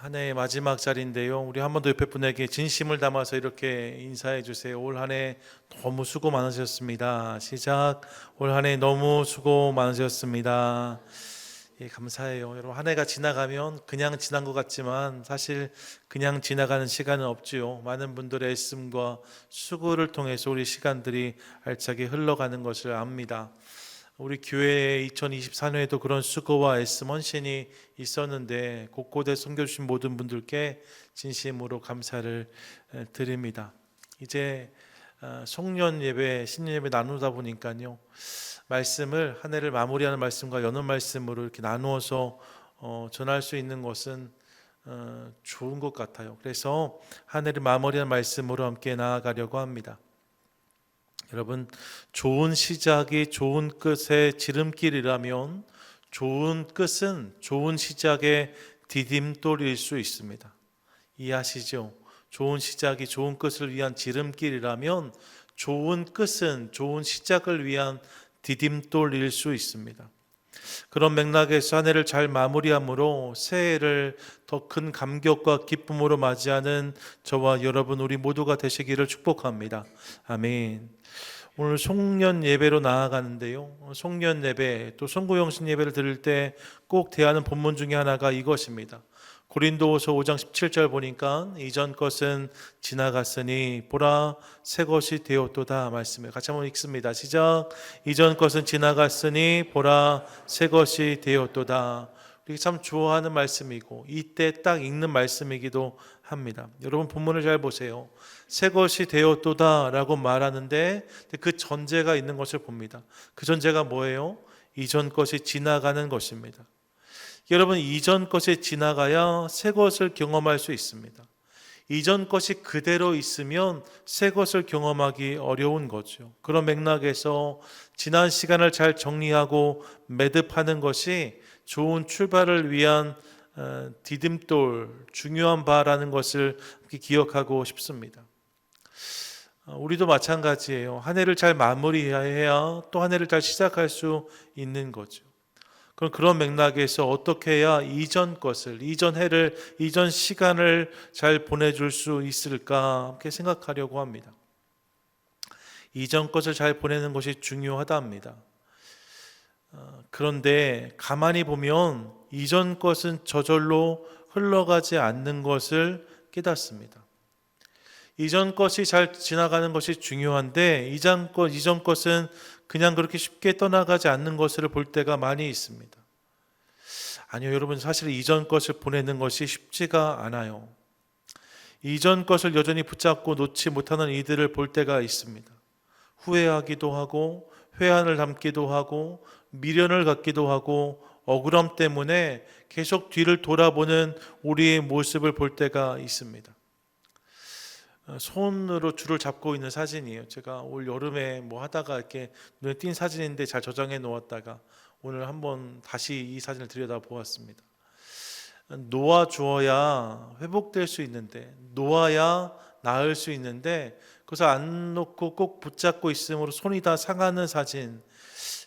한 해의 마지막 자리인데요. 우리 한 번 더 옆에 분에게 진심을 담아서 이렇게 인사해 주세요. 올 한 해 너무 수고 많으셨습니다. 시작. 올 한 해 너무 수고 많으셨습니다. 예, 감사해요. 여러분, 한 해가 지나가면 그냥 지난 것 같지만 사실 그냥 지나가는 시간은 없지요. 많은 분들의 애씀과 수고를 통해서 우리 시간들이 알차게 흘러가는 것을 압니다. 우리 교회 2024년에도 그런 수고와 애씀 헌신이 있었는데 곳곳에 섬겨주신 모든 분들께 진심으로 감사를 드립니다. 이제 송년 예배, 신년 예배 나누다 보니까요, 말씀을 한 해를 마무리하는 말씀과 여는 말씀으로 이렇게 나누어서 전할 수 있는 것은 좋은 것 같아요. 그래서 한 해를 마무리하는 말씀으로 함께 나아가려고 합니다. 여러분, 좋은 시작이 좋은 끝의 지름길이라면 좋은 끝은 좋은 시작의 디딤돌일 수 있습니다. 이해하시죠? 좋은 시작이 좋은 끝을 위한 지름길이라면 좋은 끝은 좋은 시작을 위한 디딤돌일 수 있습니다. 그런 맥락에서 한 해를 잘 마무리함으로 새해를 더 큰 감격과 기쁨으로 맞이하는 저와 여러분 우리 모두가 되시기를 축복합니다. 아멘. 오늘 송년 예배로 나아가는데요, 송년 예배 또 송구영신 예배를 드릴 때 꼭 대하는 본문 중에 하나가 이것입니다. 고린도후서 5장 17절 보니까 이전 것은 지나갔으니 보라 새 것이 되었도다 말씀을 같이 한번 읽습니다. 시작. 이전 것은 지나갔으니 보라 새 것이 되었도다. 우리 참 좋아하는 말씀이고 이때 딱 읽는 말씀이기도 합니다. 여러분, 본문을 잘 보세요. 새 것이 되었도다 라고 말하는데 그 전제가 있는 것을 봅니다. 그 전제가 뭐예요? 이전 것이 지나가는 것입니다. 여러분, 이전 것이 지나가야 새 것을 경험할 수 있습니다. 이전 것이 그대로 있으면 새 것을 경험하기 어려운 거죠. 그런 맥락에서 지난 시간을 잘 정리하고 매듭하는 것이 좋은 출발을 위한 디딤돌, 중요한 바라는 것을 기억하고 싶습니다. 우리도 마찬가지예요. 한 해를 잘 마무리해야 또 한 해를 잘 시작할 수 있는 거죠. 그럼 그런 맥락에서 어떻게 해야 이전 것을, 이전 해를, 이전 시간을 잘 보내줄 수 있을까 함께 생각하려고 합니다. 이전 것을 잘 보내는 것이 중요하답니다. 그런데 가만히 보면 이전 것은 저절로 흘러가지 않는 것을 깨닫습니다. 이전 것이 잘 지나가는 것이 중요한데 이전 것은 그냥 그렇게 쉽게 떠나가지 않는 것을 볼 때가 많이 있습니다. 아니요, 여러분, 사실 이전 것을 보내는 것이 쉽지가 않아요. 이전 것을 여전히 붙잡고 놓지 못하는 이들을 볼 때가 있습니다. 후회하기도 하고 회한을 담기도 하고 미련을 갖기도 하고 억울함 때문에 계속 뒤를 돌아보는 우리의 모습을 볼 때가 있습니다. 손으로 줄을 잡고 있는 사진이에요. 제가 올 여름에 뭐 하다가 이렇게 눈에 띈 사진인데 잘 저장해 놓았다가 오늘 한번 다시 이 사진을 들여다 보았습니다. 놓아 주어야 회복될 수 있는데, 놓아야 나을 수 있는데 그것을 안 놓고 꼭 붙잡고 있으므로 손이 다 상하는 사진.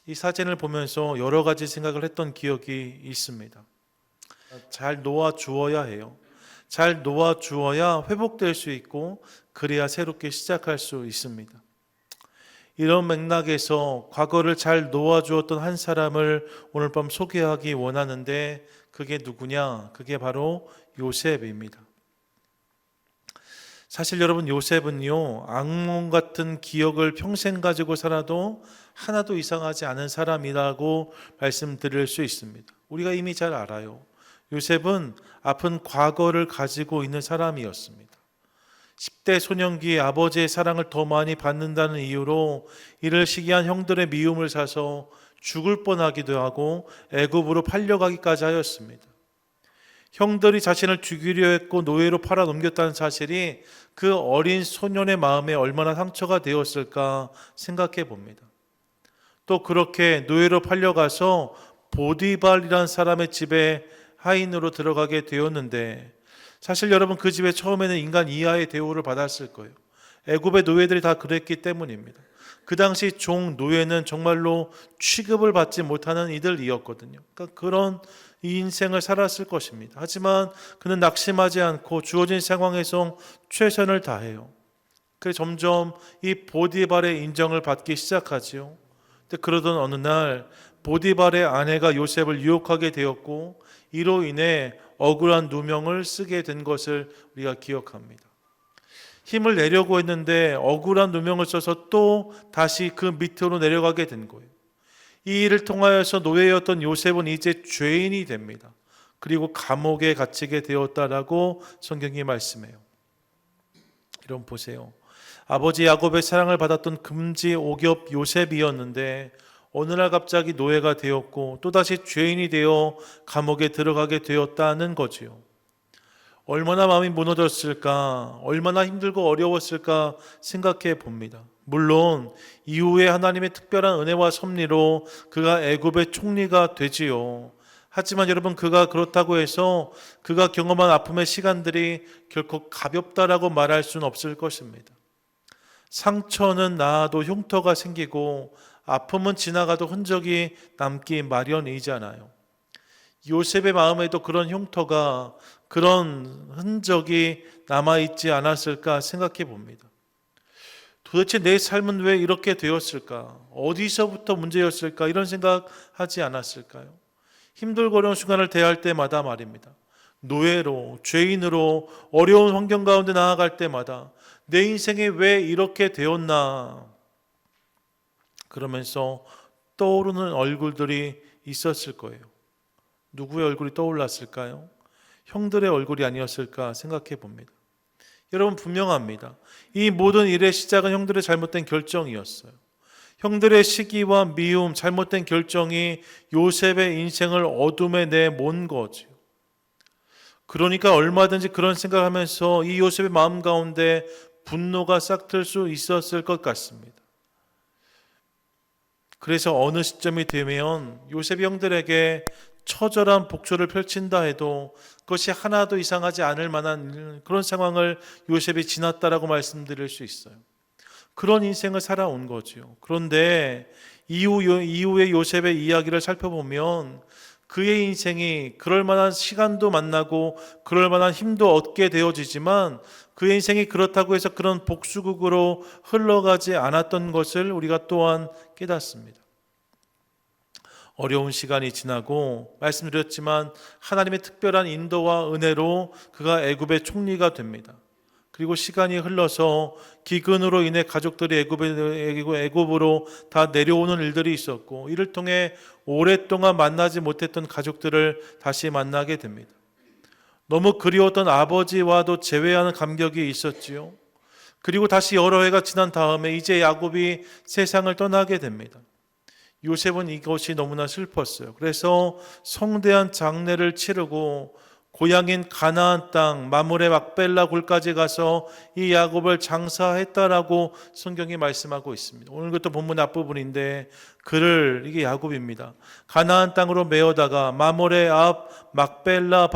이 사진을 보면서 여러 가지 생각을 했던 기억이 있습니다. 잘 놓아 주어야 해요. 잘 놓아 주어야 회복될 수 있고 그래야 새롭게 시작할 수 있습니다. 이런 맥락에서 과거를 잘 놓아 주었던 한 사람을 오늘 밤 소개하기 원하는데 그게 누구냐? 그게 바로 요셉입니다. 사실 여러분, 요셉은요, 악몽 같은 기억을 평생 가지고 살아도 하나도 이상하지 않은 사람이라고 말씀드릴 수 있습니다. 우리가 이미 잘 알아요. 요셉은 아픈 과거를 가지고 있는 사람이었습니다. 10대 소년기에 아버지의 사랑을 더 많이 받는다는 이유로 이를 시기한 형들의 미움을 사서 죽을 뻔하기도 하고 애굽으로 팔려가기까지 하였습니다. 형들이 자신을 죽이려 했고 노예로 팔아 넘겼다는 사실이 그 어린 소년의 마음에 얼마나 상처가 되었을까 생각해 봅니다. 또 그렇게 노예로 팔려가서 보디발이라는 사람의 집에 하인으로 들어가게 되었는데 사실 여러분, 그 집에 처음에는 인간 이하의 대우를 받았을 거예요. 애굽의 노예들이 다 그랬기 때문입니다. 그 당시 종 노예는 정말로 취급을 받지 못하는 이들이었거든요. 그러니까 그런 이 인생을 살았을 것입니다. 하지만 그는 낙심하지 않고 주어진 상황에서 최선을 다해요. 그래서 점점 이 보디발의 인정을 받기 시작하지요. 근데 그러던 어느 날 보디발의 아내가 요셉을 유혹하게 되었고 이로 인해 억울한 누명을 쓰게 된 것을 우리가 기억합니다. 힘을 내려고 했는데 억울한 누명을 써서 또 다시 그 밑으로 내려가게 된 거예요. 이 일을 통하여서 노예였던 요셉은 이제 죄인이 됩니다. 그리고 감옥에 갇히게 되었다라고 성경이 말씀해요. 여러분 보세요. 아버지 야곱의 사랑을 받았던 금지 오겹 요셉이었는데 어느 날 갑자기 노예가 되었고 또다시 죄인이 되어 감옥에 들어가게 되었다는 거지요. 얼마나 마음이 무너졌을까, 얼마나 힘들고 어려웠을까 생각해 봅니다. 물론 이후에 하나님의 특별한 은혜와 섭리로 그가 애굽의 총리가 되지요. 하지만 여러분, 그가 그렇다고 해서 그가 경험한 아픔의 시간들이 결코 가볍다라고 말할 수는 없을 것입니다. 상처는 나아도 흉터가 생기고 아픔은 지나가도 흔적이 남기 마련이잖아요. 요셉의 마음에도 그런 흉터가, 그런 흔적이 남아있지 않았을까 생각해 봅니다. 도대체 내 삶은 왜 이렇게 되었을까? 어디서부터 문제였을까? 이런 생각하지 않았을까요? 힘들고 어려운 순간을 대할 때마다 말입니다. 노예로, 죄인으로 어려운 환경 가운데 나아갈 때마다 내 인생이 왜 이렇게 되었나? 그러면서 떠오르는 얼굴들이 있었을 거예요. 누구의 얼굴이 떠올랐을까요? 형들의 얼굴이 아니었을까 생각해 봅니다. 여러분, 분명합니다. 이 모든 일의 시작은 형들의 잘못된 결정이었어요. 형들의 시기와 미움, 잘못된 결정이 요셉의 인생을 어둠에 내몬 거죠. 그러니까 얼마든지 그런 생각하면서 이 요셉의 마음 가운데 분노가 싹틀 수 있었을 것 같습니다. 그래서 어느 시점이 되면 요셉이 형들에게 처절한 복수를 펼친다 해도 그것이 하나도 이상하지 않을 만한 그런 상황을 요셉이 지났다라고 말씀드릴 수 있어요. 그런 인생을 살아온 거죠. 그런데 이후의 요셉의 이야기를 살펴보면 그의 인생이 그럴 만한 시간도 만나고 그럴 만한 힘도 얻게 되어지지만 그의 인생이 그렇다고 해서 그런 복수극으로 흘러가지 않았던 것을 우리가 또한 깨닫습니다. 어려운 시간이 지나고 말씀드렸지만 하나님의 특별한 인도와 은혜로 그가 애굽의 총리가 됩니다. 그리고 시간이 흘러서 기근으로 인해 가족들이 애굽으로 다 내려오는 일들이 있었고 이를 통해 오랫동안 만나지 못했던 가족들을 다시 만나게 됩니다. 너무 그리웠던 아버지와도 재회하는 감격이 있었지요. 그리고 다시 여러 해가 지난 다음에 이제 야곱이 세상을 떠나게 됩니다. 요셉은 이것이 너무나 슬펐어요. 그래서 성대한 장례를 치르고 고향인 가나안 땅 마므레 막벨라 굴까지 가서 이 야곱을 장사했다라고 성경이 말씀하고 있습니다. 오늘 그것도 본문 앞부분인데 이게 야곱입니다. 가나안 땅으로 메어다가 마므레 앞 막벨라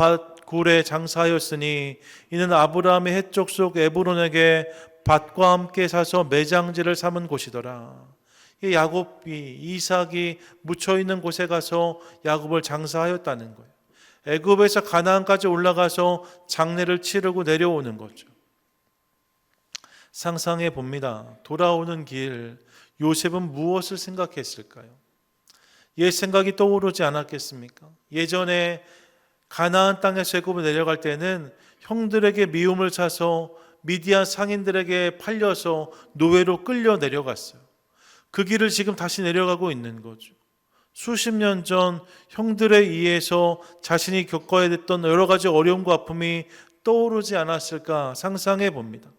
굴에 장사하였으니 이는 아브라함의 헷족 속 에브론에게 밭과 함께 사서 매장지를 삼은 곳이더라. 이 야곱이 이삭이 묻혀 있는 곳에 가서 야곱을 장사하였다는 거예요. 애굽에서 가나안까지 올라가서 장례를 치르고 내려오는 거죠. 상상해 봅니다. 돌아오는 길 요셉은 무엇을 생각했을까요? 옛 생각이 떠오르지 않았겠습니까? 예전에 가나안 땅에서 애굽을 내려갈 때는 형들에게 미움을 사서 미디안 상인들에게 팔려서 노예로 끌려 내려갔어요. 그 길을 지금 다시 내려가고 있는 거죠. 수십 년 전 형들에 의해서 자신이 겪어야 됐던 여러 가지 어려움과 아픔이 떠오르지 않았을까 상상해 봅니다.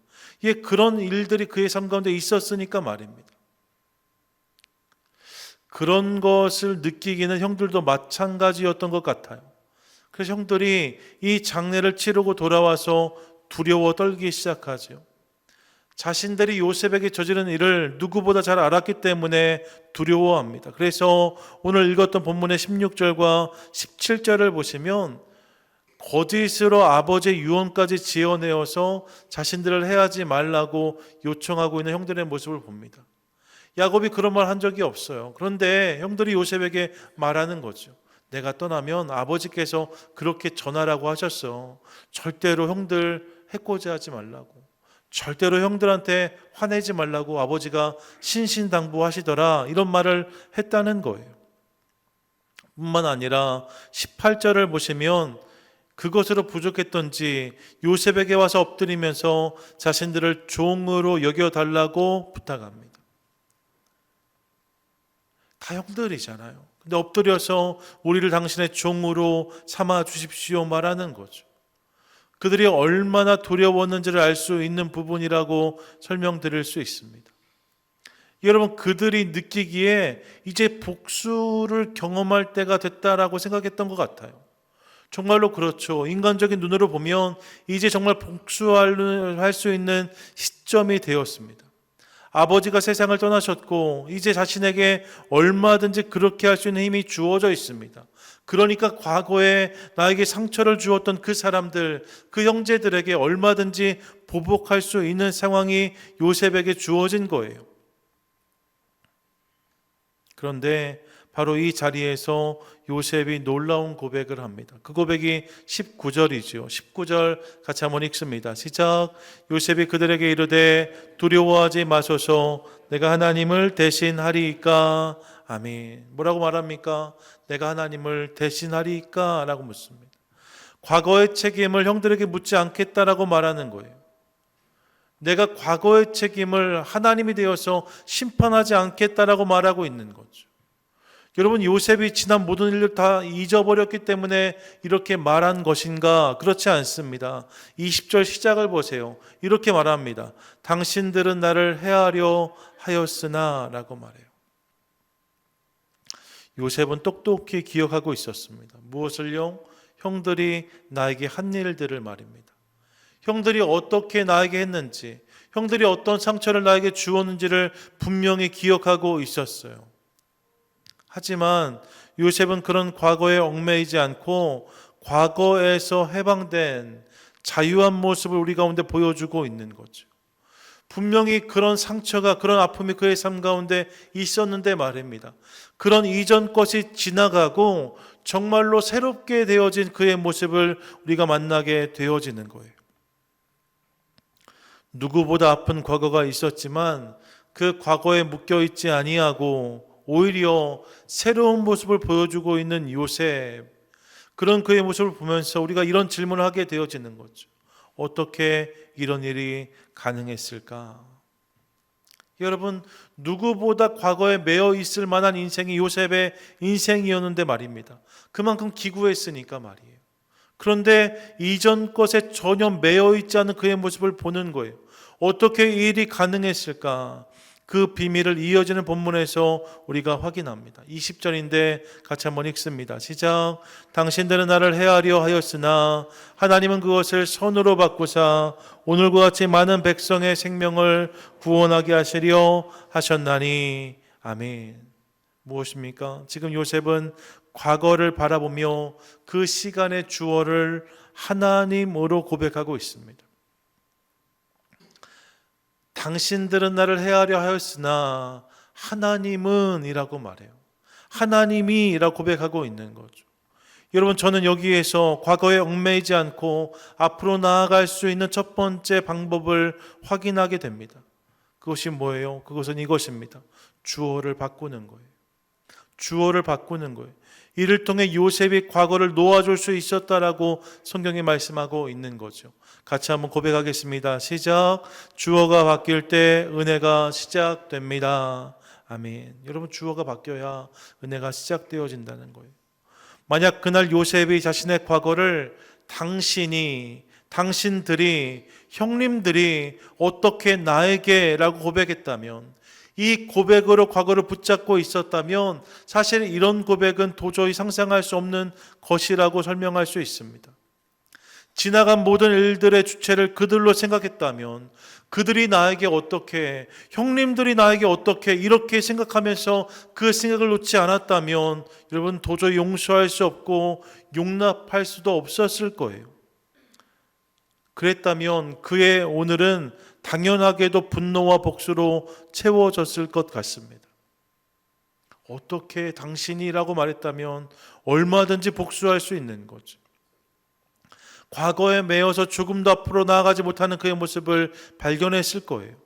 그런 일들이 그의 삶 가운데 있었으니까 말입니다. 그런 것을 느끼기는 형들도 마찬가지였던 것 같아요. 그래서 형들이 이 장례를 치르고 돌아와서 두려워 떨기 시작하죠. 자신들이 요셉에게 저지른 일을 누구보다 잘 알았기 때문에 두려워합니다. 그래서 오늘 읽었던 본문의 16절과 17절을 보시면 거짓으로 아버지의 유언까지 지어내어서 자신들을 해하지 말라고 요청하고 있는 형들의 모습을 봅니다. 야곱이 그런 말 한 적이 없어요. 그런데 형들이 요셉에게 말하는 거죠. 내가 떠나면 아버지께서 그렇게 전하라고 하셨어. 절대로 형들 해코지 하지 말라고. 절대로 형들한테 화내지 말라고 아버지가 신신당부하시더라. 이런 말을 했다는 거예요. 뿐만 아니라 18절을 보시면 그것으로 부족했던지 요셉에게 와서 엎드리면서 자신들을 종으로 여겨달라고 부탁합니다. 다 형들이잖아요. 근데 엎드려서 우리를 당신의 종으로 삼아 주십시오 말하는 거죠. 그들이 얼마나 두려웠는지를 알 수 있는 부분이라고 설명드릴 수 있습니다. 여러분, 그들이 느끼기에 이제 복수를 경험할 때가 됐다라고 생각했던 것 같아요. 정말로 그렇죠. 인간적인 눈으로 보면 이제 정말 복수할 수 있는 시점이 되었습니다. 아버지가 세상을 떠나셨고 이제 자신에게 얼마든지 그렇게 할 수 있는 힘이 주어져 있습니다. 그러니까 과거에 나에게 상처를 주었던 그 사람들, 그 형제들에게 얼마든지 보복할 수 있는 상황이 요셉에게 주어진 거예요. 그런데 바로 이 자리에서 요셉이 놀라운 고백을 합니다. 그 고백이 19절이죠. 19절 같이 한번 읽습니다. 시작. 요셉이 그들에게 이르되 두려워하지 마소서, 내가 하나님을 대신하리이까. 아멘. 뭐라고 말합니까? 내가 하나님을 대신하리이까? 라고 묻습니다. 과거의 책임을 형들에게 묻지 않겠다라고 말하는 거예요. 내가 과거의 책임을 하나님이 되어서 심판하지 않겠다라고 말하고 있는 거죠. 여러분, 요셉이 지난 모든 일을 다 잊어버렸기 때문에 이렇게 말한 것인가? 그렇지 않습니다. 20절 시작을 보세요. 이렇게 말합니다. 당신들은 나를 해하려 하였으나 라고 말해요. 요셉은 똑똑히 기억하고 있었습니다. 무엇을요? 형들이 나에게 한 일들을 말입니다. 형들이 어떻게 나에게 했는지, 형들이 어떤 상처를 나에게 주었는지를 분명히 기억하고 있었어요. 하지만 요셉은 그런 과거에 얽매이지 않고 과거에서 해방된 자유한 모습을 우리 가운데 보여주고 있는 거죠. 분명히 그런 상처가, 그런 아픔이 그의 삶 가운데 있었는데 말입니다. 그런 이전 것이 지나가고 정말로 새롭게 되어진 그의 모습을 우리가 만나게 되어지는 거예요. 누구보다 아픈 과거가 있었지만 그 과거에 묶여있지 아니하고 오히려 새로운 모습을 보여주고 있는 요셉, 그런 그의 모습을 보면서 우리가 이런 질문을 하게 되어지는 거죠. 어떻게 이런 일이 가능했을까? 여러분, 누구보다 과거에 매여 있을 만한 인생이 요셉의 인생이었는데 말입니다. 그만큼 기구했으니까 말이에요. 그런데 이전 것에 전혀 매여 있지 않은 그의 모습을 보는 거예요. 어떻게 이 일이 가능했을까? 그 비밀을 이어지는 본문에서 우리가 확인합니다. 20절인데 같이 한번 읽습니다. 시작. 당신들은 나를 해하려 하였으나 하나님은 그것을 선으로 바꾸사 오늘과 같이 많은 백성의 생명을 구원하게 하시려 하셨나니. 아멘. 무엇입니까? 지금 요셉은 과거를 바라보며 그 시간의 주어를 하나님으로 고백하고 있습니다. 당신들은 나를 해하려 하였으나 하나님은 이라고 말해요. 하나님이 라고 고백하고 있는 거죠. 여러분, 저는 여기에서 과거에 얽매이지 않고 앞으로 나아갈 수 있는 첫 번째 방법을 확인하게 됩니다. 그것이 뭐예요? 그것은 이것입니다. 주어를 바꾸는 거예요. 주어를 바꾸는 거예요. 이를 통해 요셉이 과거를 놓아줄 수 있었다라고 성경이 말씀하고 있는 거죠. 같이 한번 고백하겠습니다. 시작. 주어가 바뀔 때 은혜가 시작됩니다. 아멘. 여러분, 주어가 바뀌어야 은혜가 시작되어진다는 거예요. 만약 그날 요셉이 자신의 과거를 당신들이, 형님들이 어떻게 나에게라고 고백했다면, 이 고백으로 과거를 붙잡고 있었다면 사실 이런 고백은 도저히 상상할 수 없는 것이라고 설명할 수 있습니다. 지나간 모든 일들의 주체를 그들로 생각했다면, 그들이 나에게 어떻게, 형님들이 나에게 어떻게 이렇게 생각하면서 그 생각을 놓지 않았다면 여러분, 도저히 용서할 수 없고 용납할 수도 없었을 거예요. 그랬다면 그의 오늘은 당연하게도 분노와 복수로 채워졌을 것 같습니다. 어떻게 당신이라고 말했다면 얼마든지 복수할 수 있는 거죠. 과거에 매여서 조금도 앞으로 나아가지 못하는 그의 모습을 발견했을 거예요.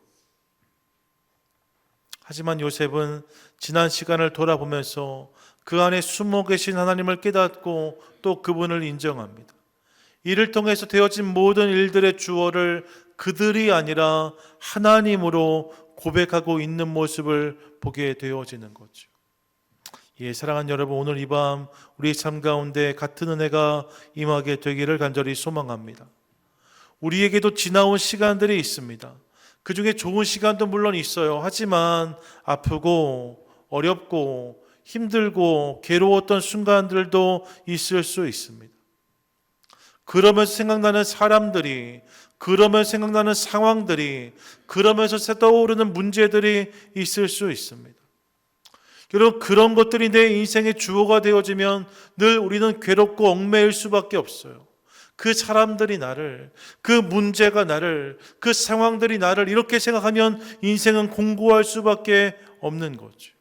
하지만 요셉은 지난 시간을 돌아보면서 그 안에 숨어 계신 하나님을 깨닫고 또 그분을 인정합니다. 이를 통해서 되어진 모든 일들의 주어를 그들이 아니라 하나님으로 고백하고 있는 모습을 보게 되어지는 거죠. 예, 사랑하는 여러분, 오늘 이 밤 우리의 삶 가운데 같은 은혜가 임하게 되기를 간절히 소망합니다. 우리에게도 지나온 시간들이 있습니다. 그 중에 좋은 시간도 물론 있어요. 하지만 아프고 어렵고 힘들고 괴로웠던 순간들도 있을 수 있습니다. 그러면서 생각나는 사람들이, 그러면서 생각나는 상황들이, 그러면서 떠오르는 문제들이 있을 수 있습니다. 여러분, 그런 것들이 내 인생의 주어가 되어지면 늘 우리는 괴롭고 얽매일 수밖에 없어요. 그 사람들이 나를, 그 문제가 나를, 그 상황들이 나를 이렇게 생각하면 인생은 공고할 수밖에 없는 거죠.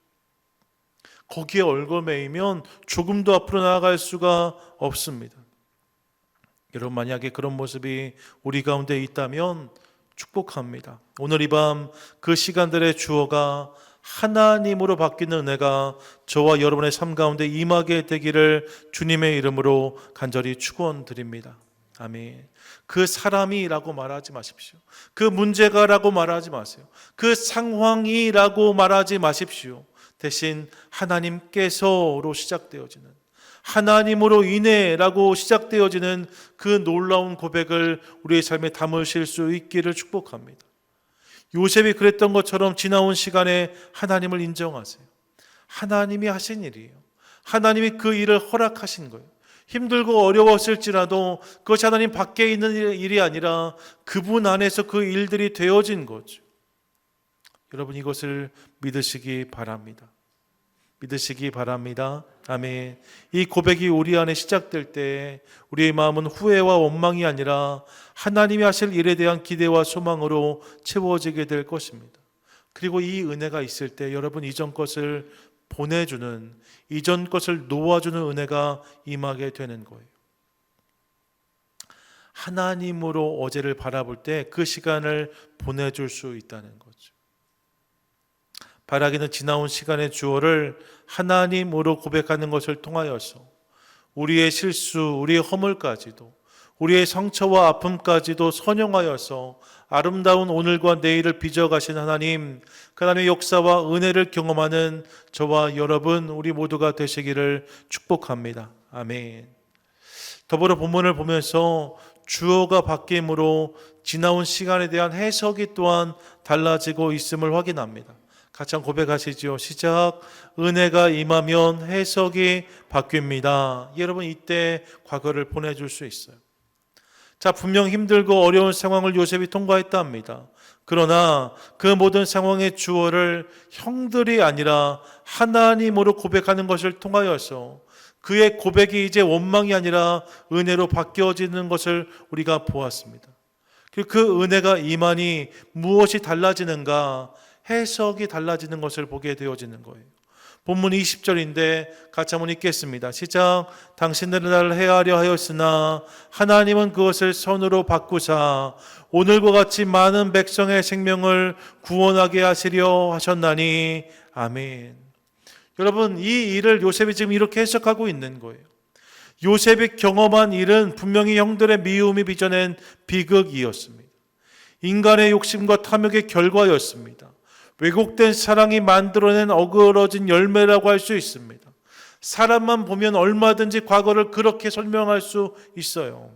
거기에 얽매이면 조금도 앞으로 나아갈 수가 없습니다. 여러분, 만약에 그런 모습이 우리 가운데 있다면 축복합니다. 오늘 이 밤 그 시간들의 주어가 하나님으로 바뀌는 은혜가 저와 여러분의 삶 가운데 임하게 되기를 주님의 이름으로 간절히 축원드립니다. 아멘. 그 사람이라고 말하지 마십시오. 그 문제가라고 말하지 마세요. 그 상황이라고 말하지 마십시오. 대신 하나님께서로 시작되어지는, 하나님으로 인해라고 시작되어지는 그 놀라운 고백을 우리의 삶에 담으실 수 있기를 축복합니다. 요셉이 그랬던 것처럼 지나온 시간에 하나님을 인정하세요. 하나님이 하신 일이에요. 하나님이 그 일을 허락하신 거예요. 힘들고 어려웠을지라도 그것이 하나님 밖에 있는 일이 아니라 그분 안에서 그 일들이 되어진 거죠. 여러분, 이것을 믿으시기 바랍니다. 믿으시기 바랍니다. 아멘. 이 고백이 우리 안에 시작될 때 우리의 마음은 후회와 원망이 아니라 하나님이 하실 일에 대한 기대와 소망으로 채워지게 될 것입니다. 그리고 이 은혜가 있을 때 여러분, 이전 것을 보내주는, 이전 것을 놓아주는 은혜가 임하게 되는 거예요. 하나님으로 어제를 바라볼 때 그 시간을 보내줄 수 있다는 거죠. 바라기는 지나온 시간의 주어를 하나님으로 고백하는 것을 통하여서 우리의 실수, 우리의 허물까지도, 우리의 상처와 아픔까지도 선용하여서 아름다운 오늘과 내일을 빚어가신 하나님, 그 하나님의 역사와 은혜를 경험하는 저와 여러분, 우리 모두가 되시기를 축복합니다. 아멘. 더불어 본문을 보면서 주어가 바뀜으로 지나온 시간에 대한 해석이 또한 달라지고 있음을 확인합니다. 같이 한번 고백하시죠. 시작. 은혜가 임하면 해석이 바뀝니다. 여러분, 이때 과거를 보내줄 수 있어요. 자, 분명 힘들고 어려운 상황을 요셉이 통과했다 합니다. 그러나 그 모든 상황의 주어를 형들이 아니라 하나님으로 고백하는 것을 통하여서 그의 고백이 이제 원망이 아니라 은혜로 바뀌어지는 것을 우리가 보았습니다. 그 은혜가 임하니 무엇이 달라지는가? 해석이 달라지는 것을 보게 되어지는 거예요. 본문 20절인데 같이 한번 읽겠습니다. 시작. 당신들은 나를 해하려 하였으나 하나님은 그것을 선으로 바꾸사 오늘과 같이 많은 백성의 생명을 구원하게 하시려 하셨나니. 아멘. 여러분, 이 일을 요셉이 지금 이렇게 해석하고 있는 거예요. 요셉이 경험한 일은 분명히 형들의 미움이 빚어낸 비극이었습니다. 인간의 욕심과 탐욕의 결과였습니다. 왜곡된 사랑이 만들어낸 어그러진 열매라고 할 수 있습니다. 사람만 보면 얼마든지 과거를 그렇게 설명할 수 있어요.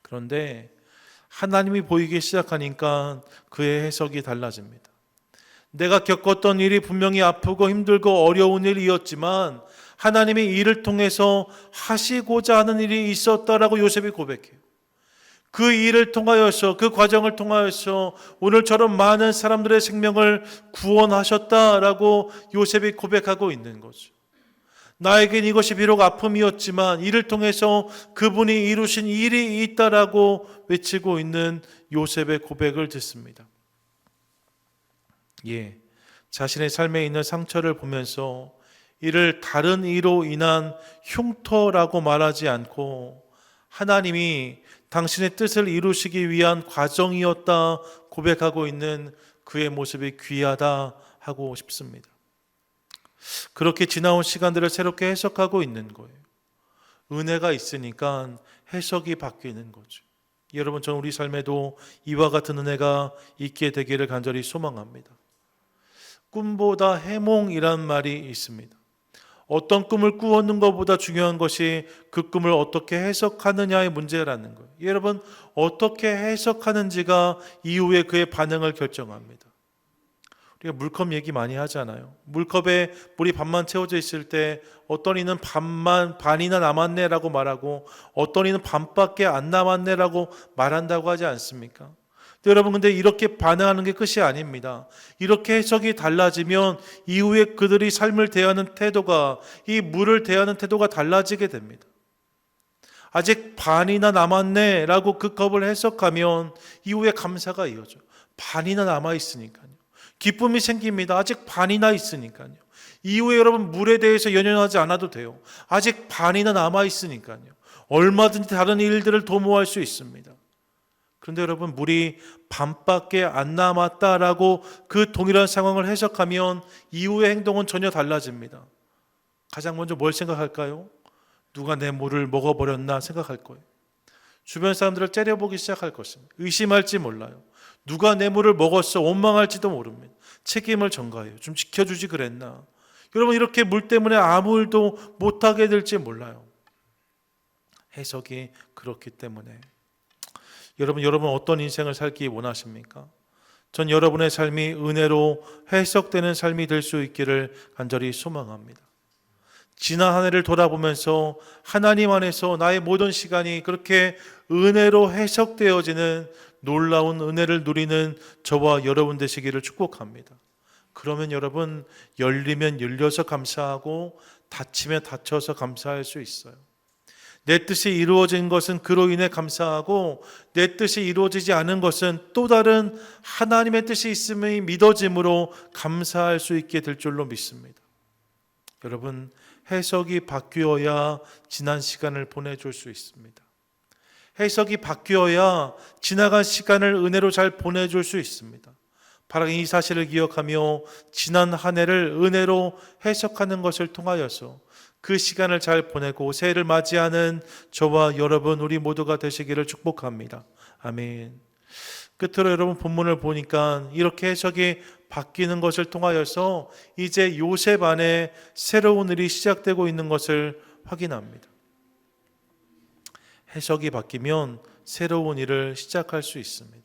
그런데 하나님이 보이기 시작하니까 그의 해석이 달라집니다. 내가 겪었던 일이 분명히 아프고 힘들고 어려운 일이었지만 하나님이 이를 통해서 하시고자 하는 일이 있었다라고 요셉이 고백해요. 그 일을 통하여서, 그 과정을 통하여서 오늘처럼 많은 사람들의 생명을 구원하셨다라고 요셉이 고백하고 있는 거죠. 나에겐 이것이 비록 아픔이었지만 이를 통해서 그분이 이루신 일이 있다라고 외치고 있는 요셉의 고백을 듣습니다. 예, 자신의 삶에 있는 상처를 보면서 이를 다른 이로 인한 흉터라고 말하지 않고 하나님이 당신의 뜻을 이루시기 위한 과정이었다 고백하고 있는 그의 모습이 귀하다 하고 싶습니다. 그렇게 지나온 시간들을 새롭게 해석하고 있는 거예요. 은혜가 있으니까 해석이 바뀌는 거죠. 여러분, 저는 우리 삶에도 이와 같은 은혜가 있게 되기를 간절히 소망합니다. 꿈보다 해몽이란 말이 있습니다. 어떤 꿈을 꾸었는 것보다 중요한 것이 그 꿈을 어떻게 해석하느냐의 문제라는 거예요. 여러분, 어떻게 해석하는지가 이후에 그의 반응을 결정합니다. 우리가 물컵 얘기 많이 하잖아요. 물컵에 물이 반만 채워져 있을 때 어떤 이는 반이나 남았네라고 말하고 어떤 이는 반밖에 안 남았네라고 말한다고 하지 않습니까? 여러분, 근데 이렇게 반응하는 게 끝이 아닙니다. 이렇게 해석이 달라지면 이후에 그들이 삶을 대하는 태도가, 이 물을 대하는 태도가 달라지게 됩니다. 아직 반이나 남았네 라고 그 컵을 해석하면 이후에 감사가 이어져. 반이나 남아있으니까요. 기쁨이 생깁니다. 아직 반이나 있으니까요. 이후에 여러분, 물에 대해서 연연하지 않아도 돼요. 아직 반이나 남아있으니까요. 얼마든지 다른 일들을 도모할 수 있습니다. 그런데 여러분, 물이 반밖에 안 남았다라고 그 동일한 상황을 해석하면 이후의 행동은 전혀 달라집니다. 가장 먼저 뭘 생각할까요? 누가 내 물을 먹어버렸나 생각할 거예요. 주변 사람들을 째려보기 시작할 것입니다. 의심할지 몰라요. 누가 내 물을 먹었어 원망할지도 모릅니다. 책임을 전가해요. 좀 지켜주지 그랬나. 여러분, 이렇게 물 때문에 아무 일도 못하게 될지 몰라요. 해석이 그렇기 때문에. 여러분 어떤 인생을 살기 원하십니까? 전 여러분의 삶이 은혜로 해석되는 삶이 될 수 있기를 간절히 소망합니다. 지난 한 해를 돌아보면서 하나님 안에서 나의 모든 시간이 그렇게 은혜로 해석되어지는 놀라운 은혜를 누리는 저와 여러분 되시기를 축복합니다. 그러면 여러분, 열리면 열려서 감사하고 닫히면 닫혀서 감사할 수 있어요. 내 뜻이 이루어진 것은 그로 인해 감사하고 내 뜻이 이루어지지 않은 것은 또 다른 하나님의 뜻이 있음이 믿어짐으로 감사할 수 있게 될 줄로 믿습니다. 여러분, 해석이 바뀌어야 지난 시간을 보내줄 수 있습니다. 해석이 바뀌어야 지나간 시간을 은혜로 잘 보내줄 수 있습니다. 바로 이 사실을 기억하며 지난 한 해를 은혜로 해석하는 것을 통하여서 그 시간을 잘 보내고 새해를 맞이하는 저와 여러분 우리 모두가 되시기를 축복합니다. 아멘. 끝으로 여러분, 본문을 보니까 이렇게 해석이 바뀌는 것을 통하여서 이제 요셉 안에 새로운 일이 시작되고 있는 것을 확인합니다. 해석이 바뀌면 새로운 일을 시작할 수 있습니다.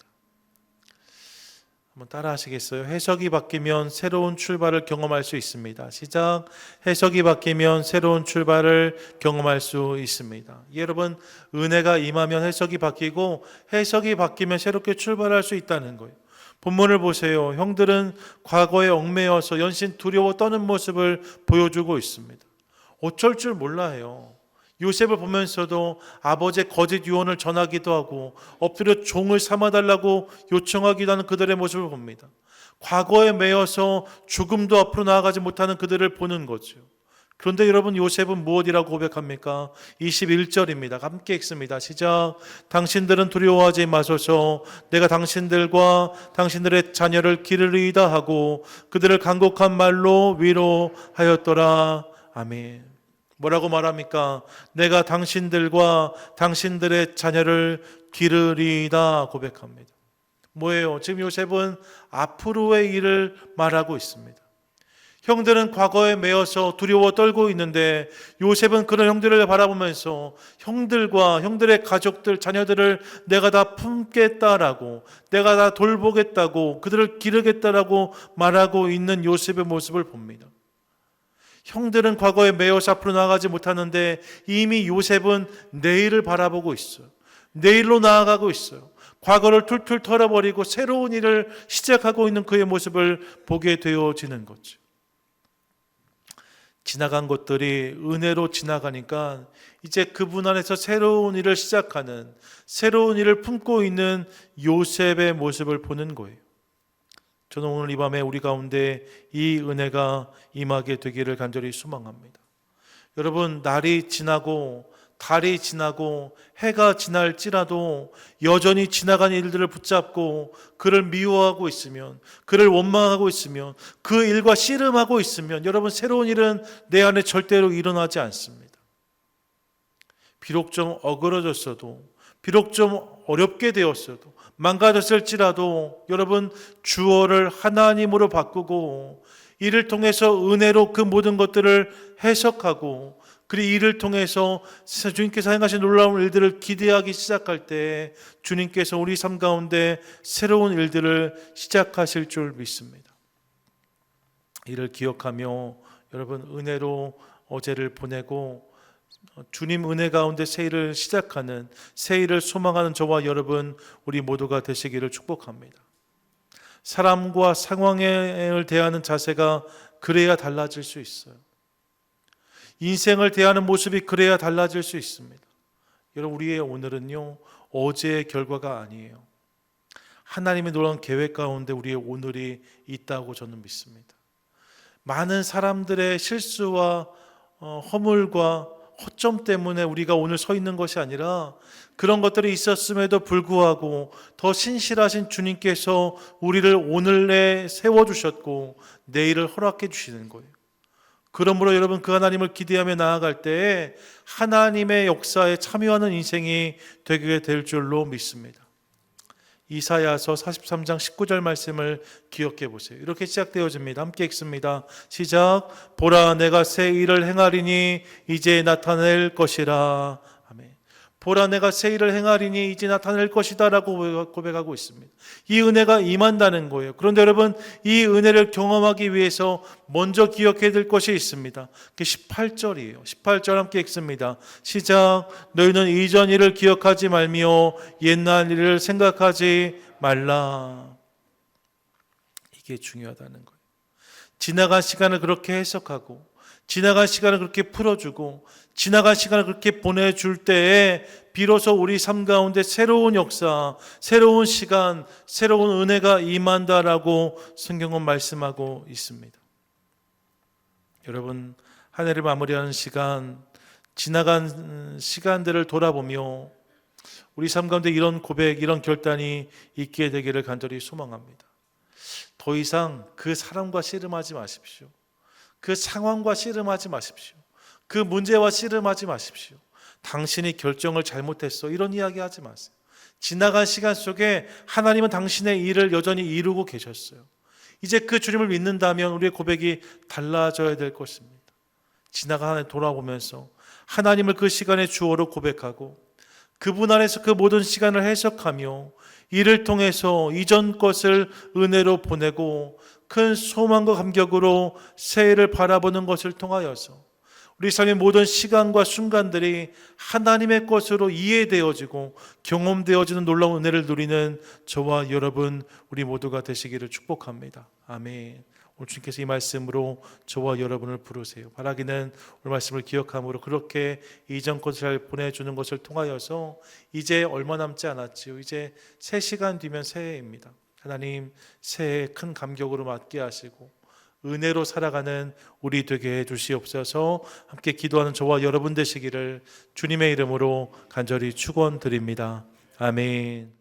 한번 따라 하시겠어요? 해석이 바뀌면 새로운 출발을 경험할 수 있습니다. 시작. 해석이 바뀌면 새로운 출발을 경험할 수 있습니다. 여러분, 은혜가 임하면 해석이 바뀌고 해석이 바뀌면 새롭게 출발할 수 있다는 거예요. 본문을 보세요. 형들은 과거에 얽매여서 연신 두려워 떠는 모습을 보여주고 있습니다. 어쩔 줄 몰라 해요. 요셉을 보면서도 아버지의 거짓 유언을 전하기도 하고 엎드려 종을 삼아달라고 요청하기도 하는 그들의 모습을 봅니다. 과거에 매여서 죽음도 앞으로 나아가지 못하는 그들을 보는 거죠. 그런데 여러분, 요셉은 무엇이라고 고백합니까? 21절입니다. 함께 읽습니다. 시작. 당신들은 두려워하지 마소서. 내가 당신들과 당신들의 자녀를 기르리이다 하고 그들을 간곡한 말로 위로하였더라. 아멘. 뭐라고 말합니까? 내가 당신들과 당신들의 자녀를 기르리이다 고백합니다. 뭐예요? 지금 요셉은 앞으로의 일을 말하고 있습니다. 형들은 과거에 매여서 두려워 떨고 있는데 요셉은 그런 형들을 바라보면서 형들과 형들의 가족들, 자녀들을 내가 다 품겠다라고, 내가 다 돌보겠다고, 그들을 기르겠다라고 말하고 있는 요셉의 모습을 봅니다. 형들은 과거에 매여서 앞으로 나아가지 못하는데 이미 요셉은 내일을 바라보고 있어요. 내일로 나아가고 있어요. 과거를 툴툴 털어버리고 새로운 일을 시작하고 있는 그의 모습을 보게 되어지는 거죠. 지나간 것들이 은혜로 지나가니까 이제 그분 안에서 새로운 일을 시작하는, 새로운 일을 품고 있는 요셉의 모습을 보는 거예요. 저는 오늘 이 밤에 우리 가운데 이 은혜가 임하게 되기를 간절히 소망합니다. 여러분, 날이 지나고 달이 지나고 해가 지날지라도 여전히 지나간 일들을 붙잡고 그를 미워하고 있으면, 그를 원망하고 있으면, 그 일과 씨름하고 있으면 여러분, 새로운 일은 내 안에 절대로 일어나지 않습니다. 비록 좀 어그러졌어도, 비록 좀 어렵게 되었어도, 망가졌을지라도 여러분, 주어를 하나님으로 바꾸고 이를 통해서 은혜로 그 모든 것들을 해석하고, 그리고 이를 통해서 주님께서 행하신 놀라운 일들을 기대하기 시작할 때 주님께서 우리 삶 가운데 새로운 일들을 시작하실 줄 믿습니다. 이를 기억하며 여러분, 은혜로 어제를 보내고 주님 은혜 가운데 새 일을 시작하는, 새 일을 소망하는 저와 여러분 우리 모두가 되시기를 축복합니다. 사람과 상황을 대하는 자세가 그래야 달라질 수 있어요. 인생을 대하는 모습이 그래야 달라질 수 있습니다. 여러분, 우리의 오늘은요, 어제의 결과가 아니에요. 하나님의 놀라운 계획 가운데 우리의 오늘이 있다고 저는 믿습니다. 많은 사람들의 실수와 허물과 허점 때문에 우리가 오늘 서 있는 것이 아니라 그런 것들이 있었음에도 불구하고 더 신실하신 주님께서 우리를 오늘에 세워주셨고 내일을 허락해 주시는 거예요. 그러므로 여러분, 그 하나님을 기대하며 나아갈 때에 하나님의 역사에 참여하는 인생이 되게 될 줄로 믿습니다. 이사야서 43장 19절 말씀을 기억해 보세요. 이렇게 시작되어집니다. 함께 읽습니다. 시작. 보라, 내가 새 일을 행하리니 이제 나타낼 것이라. 아멘. 보라, 내가 새 일을 행하리니 이제 나타낼 것이다 라고 고백하고 있습니다. 이 은혜가 임한다는 거예요. 그런데 여러분, 이 은혜를 경험하기 위해서 먼저 기억해야 될 것이 있습니다. 그게 18절이에요. 18절 함께 읽습니다. 시작. 너희는 이전 일을 기억하지 말며 옛날 일을 생각하지 말라. 이게 중요하다는 거예요. 지나간 시간을 그렇게 해석하고, 지나간 시간을 그렇게 풀어주고, 지나간 시간을 그렇게 보내줄 때에 비로소 우리 삶 가운데 새로운 역사, 새로운 시간, 새로운 은혜가 임한다라고 성경은 말씀하고 있습니다. 여러분, 한 해를 마무리하는 시간, 지나간 시간들을 돌아보며 우리 삶 가운데 이런 고백, 이런 결단이 있게 되기를 간절히 소망합니다. 더 이상 그 사람과 씨름하지 마십시오. 그 상황과 씨름하지 마십시오. 그 문제와 씨름하지 마십시오. 당신이 결정을 잘못했어, 이런 이야기 하지 마세요. 지나간 시간 속에 하나님은 당신의 일을 여전히 이루고 계셨어요. 이제 그 주님을 믿는다면 우리의 고백이 달라져야 될 것입니다. 지나간 한 해 돌아보면서 하나님을 그 시간의 주어로 고백하고 그분 안에서 그 모든 시간을 해석하며 이를 통해서 이전 것을 은혜로 보내고 큰 소망과 감격으로 새해를 바라보는 것을 통하여서 우리 삶의 모든 시간과 순간들이 하나님의 것으로 이해되어지고 경험되어지는 놀라운 은혜를 누리는 저와 여러분 우리 모두가 되시기를 축복합니다. 아멘. 오늘 주님께서 이 말씀으로 저와 여러분을 부르세요. 바라기는 오늘 말씀을 기억함으로 그렇게 이전 것을 잘 보내주는 것을 통하여서 이제 얼마 남지 않았지요. 이제 3시간 뒤면 새해입니다. 하나님, 새해 큰 감격으로 맞게 하시고 은혜로 살아가는 우리 되게 해주시옵소서. 함께 기도하는 저와 여러분 되시기를 주님의 이름으로 간절히 축원드립니다. 아멘.